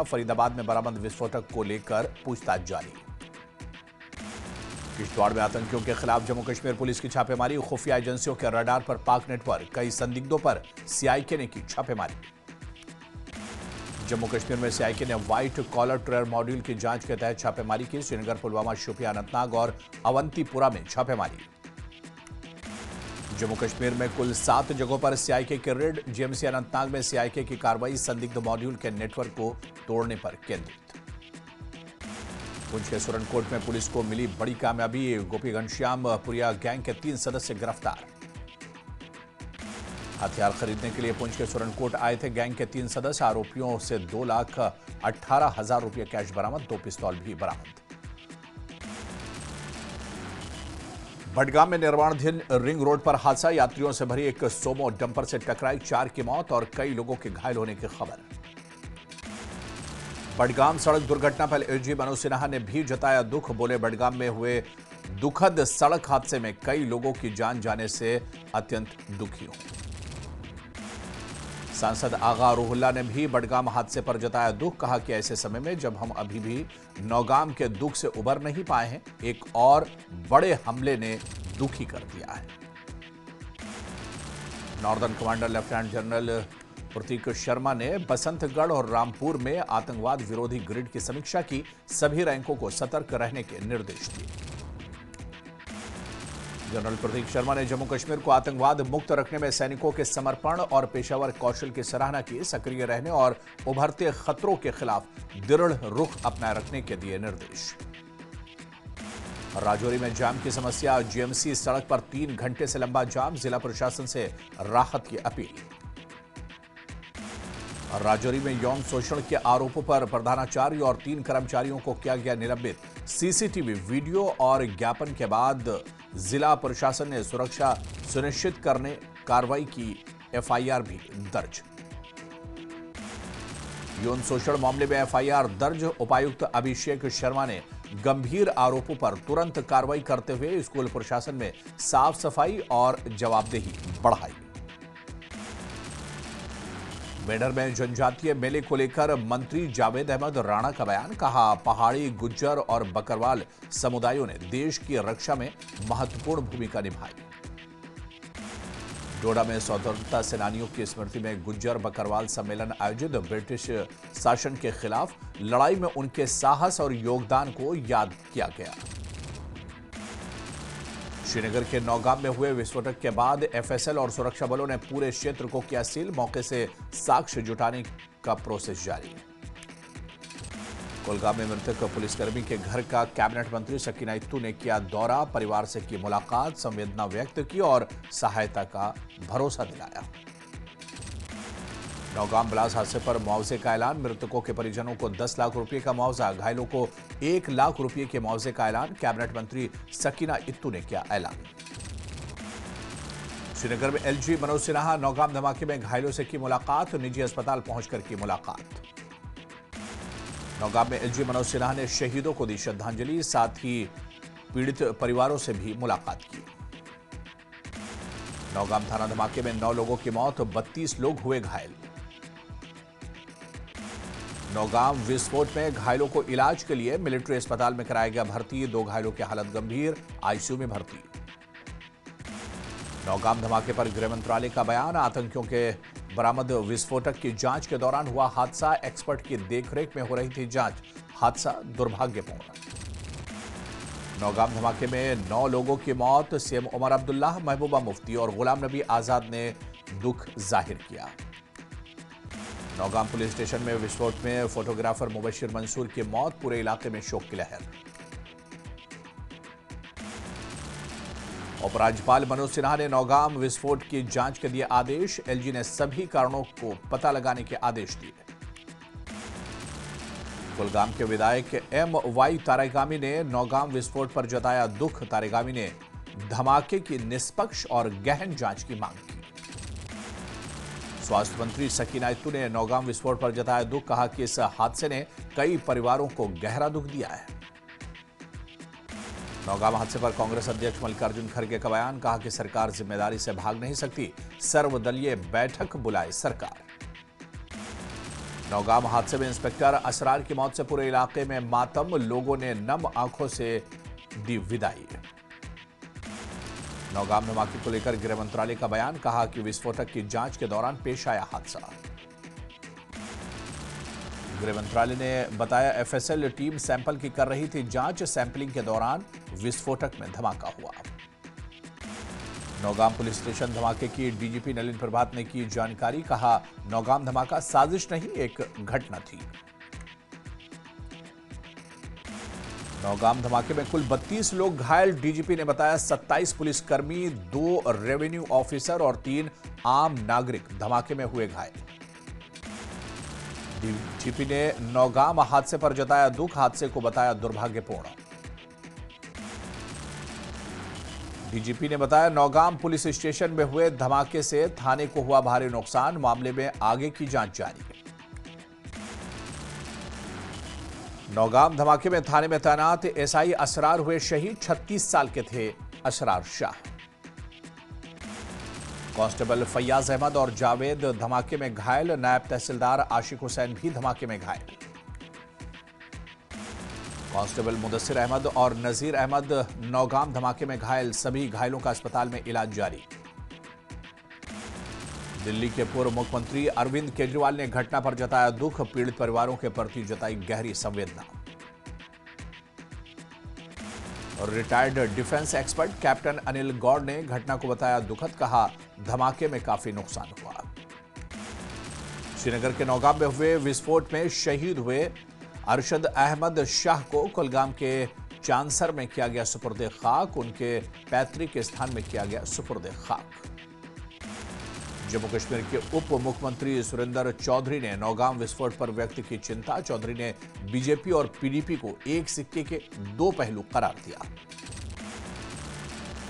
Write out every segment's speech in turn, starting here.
फरीदाबाद में बरामद विस्फोटक को लेकर पूछताछ जारी। किश्तवाड़ में आतंकियों के खिलाफ जम्मू कश्मीर पुलिस की छापेमारी, खुफिया एजेंसियों के रडार पर पाक नेटवर्क, कई संदिग्धों पर सीआईके ने की छापेमारी। जम्मू कश्मीर में सीआईके ने व्हाइट कॉलर टेरर मॉड्यूल की जांच के तहत छापेमारी की। श्रीनगर, पुलवामा, शोपियां, अनंतनाग और अवंतीपुरा में छापेमारी। जम्मू कश्मीर में कुल 7 जगहों पर सीआईके की रेड। जीएमसी अनंतनाग में सीआईके की कार्रवाई संदिग्ध मॉड्यूल के नेटवर्क को तोड़ने पर केंद्रित। पुंछ के सुरनकोट में पुलिस को मिली बड़ी कामयाबी, गोपी घनश्याम पुरिया गैंग के 3 सदस्य गिरफ्तार। हथियार खरीदने के लिए पुंछ के सुरनकोट आए थे गैंग के 3 सदस्य। आरोपियों से 2,18,000 रुपये कैश बरामद, 2 पिस्तौल भी बरामद। भटगाम में निर्माणाधीन रिंग रोड पर हादसा, यात्रियों से भरी एक सोमो डंपर से टकराई, 4 की मौत और कई लोगों के घायल होने की खबर। बडगाम सड़क दुर्घटना पर एलजी मनोज सिन्हा ने भी जताया दुख, बोले बडगाम में हुए दुखद सड़क हादसे में कई लोगों की जान जाने से अत्यंत दुखी हूं। सांसद आगा रूहुल्ला ने भी बडगाम हादसे पर जताया दुख, कहा कि ऐसे समय में जब हम अभी भी नौगाम के दुख से उबर नहीं पाए हैं, एक और बड़े हमले ने दुखी कर दिया है। नॉर्दर्न कमांडर लेफ्टिनेंट जनरल प्रतीक शर्मा ने बसंतगढ़ और रामपुर में आतंकवाद विरोधी ग्रिड की समीक्षा की, सभी रैंकों को सतर्क रहने के निर्देश दिए। जनरल प्रतीक शर्मा ने जम्मू कश्मीर को आतंकवाद मुक्त रखने में सैनिकों के समर्पण और पेशेवर कौशल की सराहना की, सक्रिय रहने और उभरते खतरों के खिलाफ दृढ़ रुख अपनाए रखने के दिए निर्देश। राजौरी में जाम की समस्या, जीएमसी सड़क पर 3 घंटे से लंबा जाम, जिला प्रशासन से राहत की अपील। राजौरी में यौन शोषण के आरोपों पर प्रधानाचार्य और 3 कर्मचारियों को किया गया निलंबित, सीसीटीवी वीडियो और ज्ञापन के बाद जिला प्रशासन ने सुरक्षा सुनिश्चित करने कार्रवाई की, एफआईआर भी दर्ज। यौन शोषण मामले में एफआईआर दर्ज, उपायुक्त अभिषेक शर्मा ने गंभीर आरोपों पर तुरंत कार्रवाई करते हुए स्कूल प्रशासन में साफ सफाई और जवाबदेही बढ़ाई। मेडर में जनजातीय मेले को लेकर मंत्री जावेद अहमद राणा का बयान, कहा पहाड़ी, गुज्जर और बकरवाल समुदायों ने देश की रक्षा में महत्वपूर्ण भूमिका निभाई। डोडा में स्वतंत्रता सेनानियों की स्मृति में गुज्जर बकरवाल सम्मेलन आयोजित, ब्रिटिश शासन के खिलाफ लड़ाई में उनके साहस और योगदान को याद किया गया। श्रीनगर के नौगाम में हुए विस्फोटक के बाद एफएसएल और सुरक्षा बलों ने पूरे क्षेत्र को किया सील, मौके से साक्ष्य जुटाने का प्रोसेस जारी। कोलगाम में मृतक पुलिसकर्मी के घर का कैबिनेट मंत्री सकीना इत्तू ने किया दौरा, परिवार से की मुलाकात, संवेदना व्यक्त की और सहायता का भरोसा दिलाया। नौगाम ब्लास्ट हादसे पर मुआवजे का ऐलान, मृतकों के परिजनों को 10 लाख रुपए का मुआवजा, घायलों को 1 लाख रुपए के मुआवजे का ऐलान, कैबिनेट मंत्री सकीना इत्तू ने किया ऐलान। श्रीनगर में एलजी मनोज सिन्हा नौगाम धमाके में घायलों से की मुलाकात, निजी अस्पताल पहुंचकर की मुलाकात। नौगाम में एलजी मनोज सिन्हा ने शहीदों को दी श्रद्धांजलि, साथ ही पीड़ित परिवारों से भी मुलाकात की। नौगाम थाना धमाके में 9 लोगों की मौत, 32 लोग हुए घायल। नौगाम विस्फोट में घायलों को इलाज के लिए मिलिट्री अस्पताल में कराया गया भर्ती, 2 घायलों की हालत गंभीर, आईसीयू में भर्ती। नौगाम धमाके पर गृह मंत्रालय का बयान, आतंकियों के बरामद विस्फोटक की जांच के दौरान हुआ हादसा, एक्सपर्ट की देखरेख में हो रही थी जांच, हादसा दुर्भाग्यपूर्ण। नौगाम धमाके में 9 लोगों की मौत, सीएम उमर अब्दुल्ला, महबूबा मुफ्ती और गुलाम नबी आजाद ने दुख जाहिर किया। नौगाम पुलिस स्टेशन में विस्फोट में फोटोग्राफर मुबशिर मंसूर की मौत, पूरे इलाके में शोक की लहर। उपराज्यपाल मनोज सिन्हा ने नौगाम विस्फोट की जांच के दिए आदेश, एलजी ने सभी कारणों को पता लगाने के आदेश दिए। कुलगाम के विधायक एम.वाई. तारेगामी ने नौगाम विस्फोट पर जताया दुख, तारेगामी ने धमाके की निष्पक्ष और गहन जांच की मांग की। स्वास्थ्य मंत्री सकीना इत्तू ने नौगाम विस्फोट पर जताया दुख, कहा कि इस हादसे ने कई परिवारों को गहरा दुख दिया है। नौगाम हादसे पर कांग्रेस अध्यक्ष मल्लिकार्जुन खड़गे का बयान, कहा कि सरकार जिम्मेदारी से भाग नहीं सकती, सर्वदलीय बैठक बुलाए सरकार। नौगाम हादसे में इंस्पेक्टर असरार की मौत से पूरे इलाके में मातम, लोगों ने नम आंखों से दी विदाई। नौगाम धमाके को लेकर गृह मंत्रालय का बयान, कहा कि विस्फोटक की जांच के दौरान पेश आया हादसा। गृह मंत्रालय ने बताया एफएसएल टीम सैंपल की कर रही थी जांच, सैंपलिंग के दौरान विस्फोटक में धमाका हुआ। नौगाम पुलिस स्टेशन धमाके की डीजीपी नलिन प्रभात ने की जानकारी, कहा नौगाम धमाका साजिश नहीं, एक घटना थी। नौगाम धमाके में कुल 32 लोग घायल, डीजीपी ने बताया 27 पुलिसकर्मी, 2 रेवेन्यू ऑफिसर और 3 आम नागरिक धमाके में हुए घायल। डीजीपी ने नौगाम हादसे पर जताया दुख, हादसे को बताया दुर्भाग्यपूर्ण। डीजीपी ने बताया नौगाम पुलिस स्टेशन में हुए धमाके से थाने को हुआ भारी नुकसान, मामले में आगे की जांच जारी है। नौगाम धमाके में थाने में तैनात एसआई असरार हुए शहीद, 36 साल के थे असरार शाह। कांस्टेबल फैयाज अहमद और जावेद धमाके में घायल, नायब तहसीलदार आशिक हुसैन भी धमाके में घायल। कांस्टेबल मुदस्सिर अहमद और नजीर अहमद नौगाम धमाके में घायल, सभी घायलों का अस्पताल में इलाज जारी। दिल्ली के पूर्व मुख्यमंत्री अरविंद केजरीवाल ने घटना पर जताया दुख, पीड़ित परिवारों के प्रति जताई गहरी संवेदना। और retired defence expert captain Anil Gaur ने घटना को बताया दुखद, कहा धमाके में काफी नुकसान हुआ। श्रीनगर के नौगाम में हुए विस्फोट में शहीद हुए अरशद अहमद शाह को कुलगाम के चांसर में किया गया सुपुर्दे खाक, उनके पैतृक स्थान में किया गया सुपुर्दे खाक। जम्मू कश्मीर के उप मुख्यमंत्री सुरेंद्र चौधरी ने नौगाम विस्फोट पर व्यक्त की चिंता, चौधरी ने बीजेपी और पीडीपी को एक सिक्के के 2 पहलू करार दिया।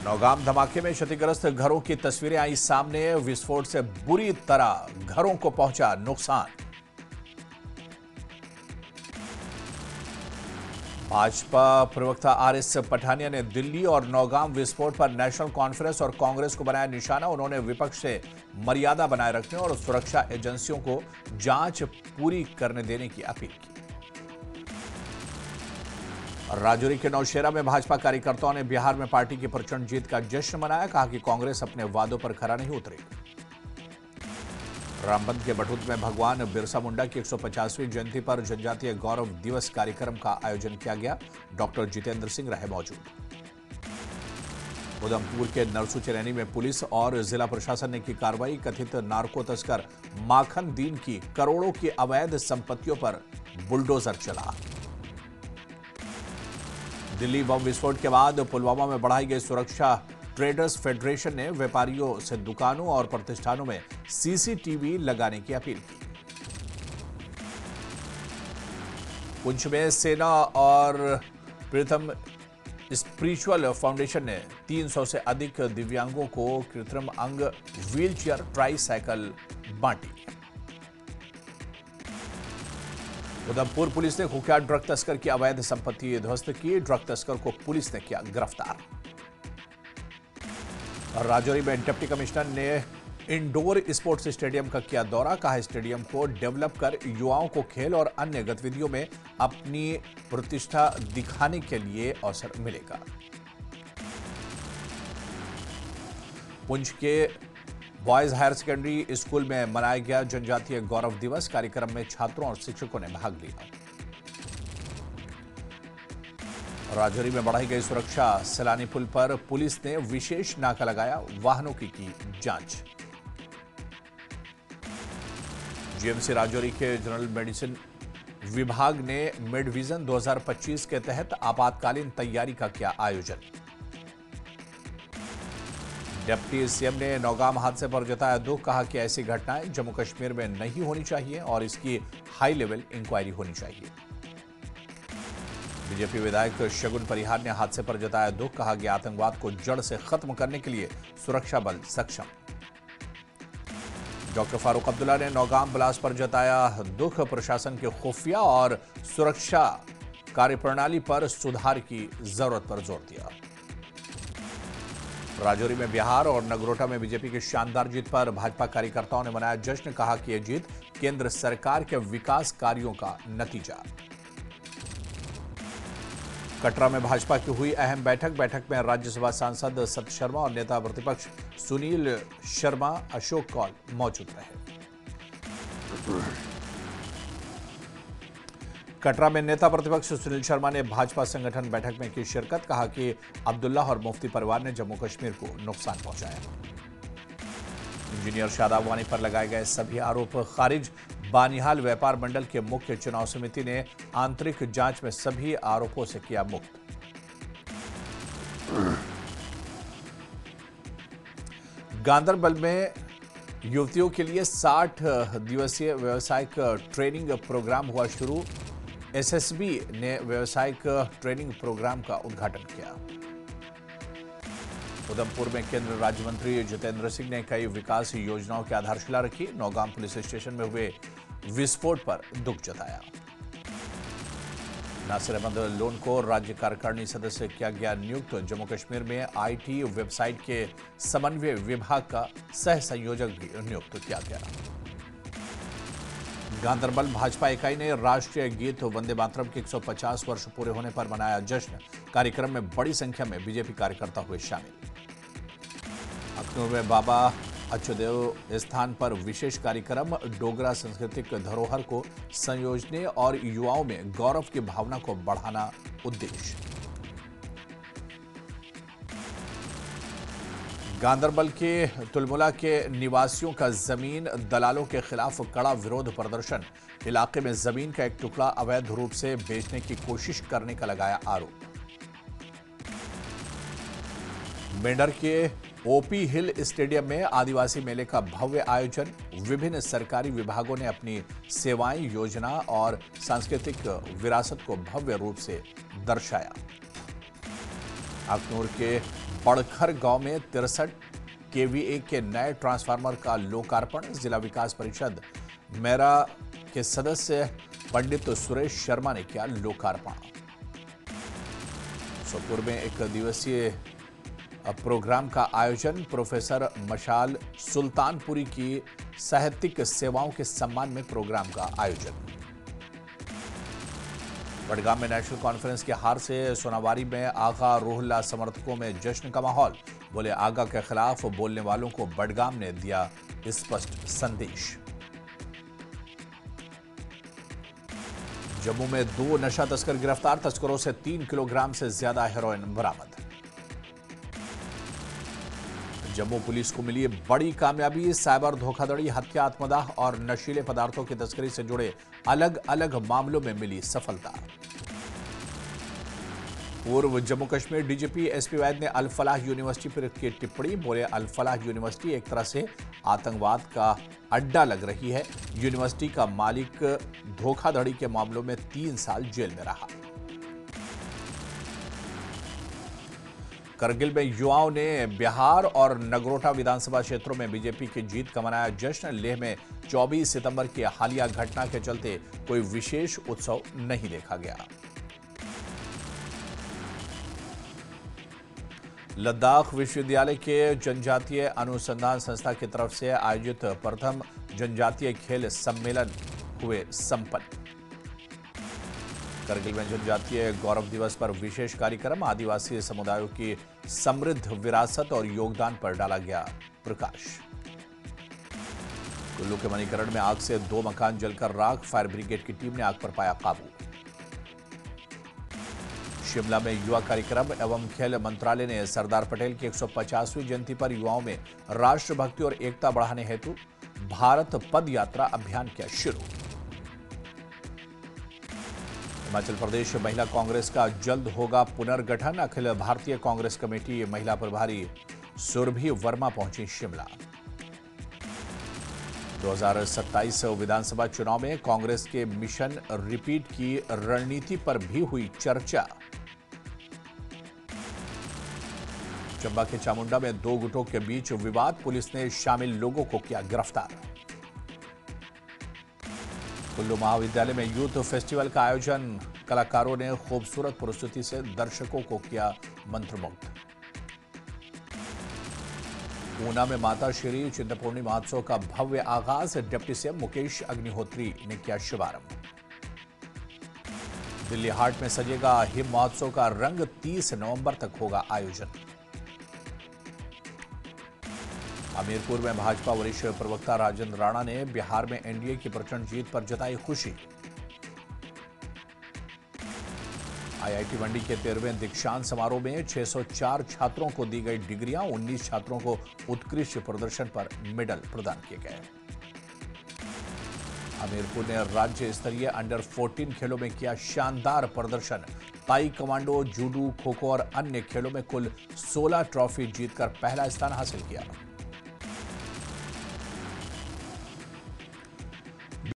नौगाम धमाके में क्षतिग्रस्त घरों की तस्वीरें आई सामने, विस्फोट से बुरी तरह घरों को पहुंचा नुकसान। भाजपा प्रवक्ता आरएस पठानिया ने दिल्ली और नौगाम विस्फोट पर नेशनल कॉन्फ्रेंस और कांग्रेस को बनाया निशाना, उन्होंने विपक्ष से मर्यादा बनाए रखने और सुरक्षा एजेंसियों को जांच पूरी करने देने की अपील की। राजौरी के नौशेरा में भाजपा कार्यकर्ताओं ने बिहार में पार्टी की प्रचंड जीत का जश्न मनाया, कहा कि कांग्रेस अपने वादों पर खरा नहीं उतरी। रामबन के बटुत में भगवान बिरसा मुंडा की 150वीं जयंती पर जनजातीय गौरव दिवस कार्यक्रम का आयोजन किया गया, डॉक्टर जितेंद्र सिंह रहे मौजूद। उधमपुर के नरसू चरैनी में पुलिस और जिला प्रशासन ने की कार्रवाई, कथित नार्को तस्कर माखन दीन की करोड़ों की अवैध संपत्तियों पर बुलडोजर चला। दिल्ली बम विस्फोट के बाद पुलवामा में बढ़ाई गई सुरक्षा, ट्रेडर्स फेडरेशन ने व्यापारियों से दुकानों और प्रतिष्ठानों में सीसीटीवी लगाने की अपील की। पुंछ में सेना और प्रीतम स्पिरिचुअल फाउंडेशन ने 300 से अधिक दिव्यांगों को कृत्रिम अंग, व्हीलचेयर, ट्राईसाइकिल बांटी। उधमपुर पुलिस ने कुख्यात ड्रग तस्कर की अवैध संपत्ति ध्वस्त की, ड्रग तस्कर को पुलिस ने किया गिरफ्तार। राजौरी में डिप्टी कमिश्नर ने इंडोर स्पोर्ट्स स्टेडियम का किया दौरा, कहा स्टेडियम को डेवलप कर युवाओं को खेल और अन्य गतिविधियों में अपनी प्रतिष्ठा दिखाने के लिए अवसर मिलेगा। पुंछ के बॉयज हायर सेकेंडरी स्कूल में मनाया गया जनजातीय गौरव दिवस, कार्यक्रम में छात्रों और शिक्षकों ने भाग लिया। राजौरी में बढ़ाई गई सुरक्षा, सैलानी पुल पर पुलिस ने विशेष नाका लगाया, वाहनों की जांच। जीएमसी राजौरी के जनरल मेडिसिन विभाग ने मेडविजन 2025 के तहत आपातकालीन तैयारी का किया आयोजन। डिप्टी सीएम ने नौगाम हादसे पर जताया दुख, कहा कि ऐसी घटनाएं जम्मू कश्मीर में नहीं होनी चाहिए और इसकी हाई लेवल इंक्वायरी होनी चाहिए। बीजेपी विधायक शगुन परिहार ने हादसे पर जताया दुख, कहा कि आतंकवाद को जड़ से खत्म करने के लिए सुरक्षा बल सक्षम। डॉक्टर फारूक अब्दुल्ला ने नौगाम ब्लास्ट पर जताया दुख, प्रशासन के खुफिया और सुरक्षा कार्यप्रणाली पर सुधार की जरूरत पर जोर दिया। राजौरी में बिहार और नगरोटा में बीजेपी की शानदार जीत पर भाजपा कार्यकर्ताओं ने मनाया जश्न, कहा कि यह जीत केंद्र सरकार के विकास कार्यों का नतीजा। कटरा में भाजपा की हुई अहम बैठक में राज्यसभा सांसद सत्य शर्मा और नेता प्रतिपक्ष सुनील शर्मा अशोक कौल मौजूद रहे। कटरा में नेता प्रतिपक्ष सुनील शर्मा ने भाजपा संगठन बैठक में की शिरकत। कहा कि अब्दुल्ला और मुफ्ती परिवार ने जम्मू कश्मीर को नुकसान पहुंचाया। इंजीनियर शादाब वानी पर लगाए गए सभी आरोप खारिज। बानिहाल व्यापार मंडल के मुख्य चुनाव समिति ने आंतरिक जांच में सभी आरोपों से किया मुक्त। गांदरबल में युवतियों के लिए 60 दिवसीय व्यावसायिक ट्रेनिंग प्रोग्राम हुआ शुरू। एसएसबी ने व्यावसायिक ट्रेनिंग प्रोग्राम का उद्घाटन किया। उधमपुर में केंद्रीय राज्य मंत्री जितेंद्र सिंह ने कई विकास योजनाओं की आधारशिला रखी। नौगाम पुलिस स्टेशन में हुए विस्फोट पर दुख जताया। नासिर अहमद लोन को राज्य कार्यकारिणी सदस्य किया गया नियुक्त। जम्मू कश्मीर में आईटी वेबसाइट के समन्वय विभाग का सह संयोजक भी नियुक्त किया गया। गांदरबल भाजपा इकाई ने राष्ट्रीय गीत वंदे मातरम के 150 वर्ष पूरे होने पर मनाया जश्न। कार्यक्रम में बड़ी संख्या में बीजेपी कार्यकर्ता हुए शामिल। अखनूर में बाबा अच्युदेव स्थान पर विशेष कार्यक्रम। डोगरा सांस्कृतिक धरोहर को संयोजने और युवाओं में गौरव की भावना को बढ़ाना उद्देश्य। गांदरबल के तुलमुला के निवासियों का जमीन दलालों के खिलाफ कड़ा विरोध प्रदर्शन। इलाके में जमीन का एक टुकड़ा अवैध रूप से बेचने की कोशिश करने का लगाया आरोप। मेंढर के ओपी हिल स्टेडियम में आदिवासी मेले का भव्य आयोजन। विभिन्न सरकारी विभागों ने अपनी सेवाएं, योजना और सांस्कृतिक विरासत को भव्य रूप से दर्शाया। अखनूर के बड़खर गांव में 63 केवीए के नए ट्रांसफार्मर का लोकार्पण। जिला विकास परिषद मेरा के सदस्य पंडित सुरेश शर्मा ने किया लोकार्पण। सोपुर में एक दिवसीय प्रोग्राम का आयोजन। प्रोफेसर मशाल सुल्तानपुरी की साहित्यिक सेवाओं के सम्मान में प्रोग्राम का आयोजन। बड़गाम में नेशनल कॉन्फ्रेंस की हार से सोनावारी में आगा रूहुल्लाह समर्थकों में जश्न का माहौल। बोले आगा के खिलाफ बोलने वालों को बड़गाम ने दिया स्पष्ट संदेश। जम्मू में 2 नशा तस्कर गिरफ्तार। तस्करों से 3 किलोग्राम से ज्यादा हेरोइन बरामद। जम्मू पुलिस को मिली बड़ी कामयाबी। साइबर धोखाधड़ी, हत्या, आत्मदाह और नशीले पदार्थों की तस्करी से जुड़े अलग अलग मामलों में मिली सफलता। पूर्व जम्मू कश्मीर डीजीपी एसपी वैद ने अल फलाह यूनिवर्सिटी पर की टिप्पणी। बोले अल फलाह यूनिवर्सिटी एक तरह से आतंकवाद का अड्डा लग रही है। यूनिवर्सिटी का मालिक धोखाधड़ी के मामलों में 3 साल जेल में रहा। करगिल में युवाओं ने बिहार और नगरोटा विधानसभा क्षेत्रों में बीजेपी की जीत का मनाया जश्न। लेह में 24 सितंबर की हालिया घटना के चलते कोई विशेष उत्सव नहीं देखा गया। लद्दाख विश्वविद्यालय के जनजातीय अनुसंधान संस्था की तरफ से आयोजित प्रथम जनजातीय खेल सम्मेलन हुए संपन्न। करगिल में जनजातीय गौरव दिवस पर विशेष कार्यक्रम। आदिवासी समुदायों की समृद्ध विरासत और योगदान पर डाला गया प्रकाश। कुल्लू के मणिकरण में आग से 2 मकान जलकर राख। फायर ब्रिगेड की टीम ने आग पर पाया काबू। शिमला में युवा कार्यक्रम एवं खेल मंत्रालय ने सरदार पटेल की 150वीं जयंती पर युवाओं में राष्ट्रभक्ति और एकता बढ़ाने हेतु भारत पद यात्रा अभियान किया शुरू। हिमाचल प्रदेश महिला कांग्रेस का जल्द होगा पुनर्गठन। अखिल भारतीय कांग्रेस कमेटी महिला प्रभारी सुरभि वर्मा पहुंची शिमला। 2027 विधानसभा चुनाव में कांग्रेस के मिशन रिपीट की रणनीति पर भी हुई चर्चा। चंबा के चामुंडा में 2 गुटों के बीच विवाद। पुलिस ने शामिल लोगों को किया गिरफ्तार। कुल्लू महाविद्यालय में यूथ फेस्टिवल का आयोजन। कलाकारों ने खूबसूरत प्रस्तुति से दर्शकों को किया मंत्रमुग्ध। ऊना में माता श्री चिंतपूर्णी महोत्सव का भव्य आगाज, डिप्टी सीएम मुकेश अग्निहोत्री ने किया शुभारंभ। दिल्ली हाट में सजेगा हिम महोत्सव का रंग, 30 नवंबर तक होगा आयोजन। हमीरपुर में भाजपा वरिष्ठ प्रवक्ता राजेंद्र राणा ने बिहार में एनडीए की प्रचंड जीत पर जताई खुशी। आईआईटी मंडी के 13वें दीक्षांत समारोह में 604 छात्रों को दी गई डिग्रियां, 19 छात्रों को उत्कृष्ट प्रदर्शन पर मेडल प्रदान किए गए। हमीरपुर ने राज्य स्तरीय अंडर 14 खेलों में किया शानदार प्रदर्शन। ताई कमांडो, जूडो, खो खो और अन्य खेलों में कुल 16 ट्रॉफी जीतकर पहला स्थान हासिल किया।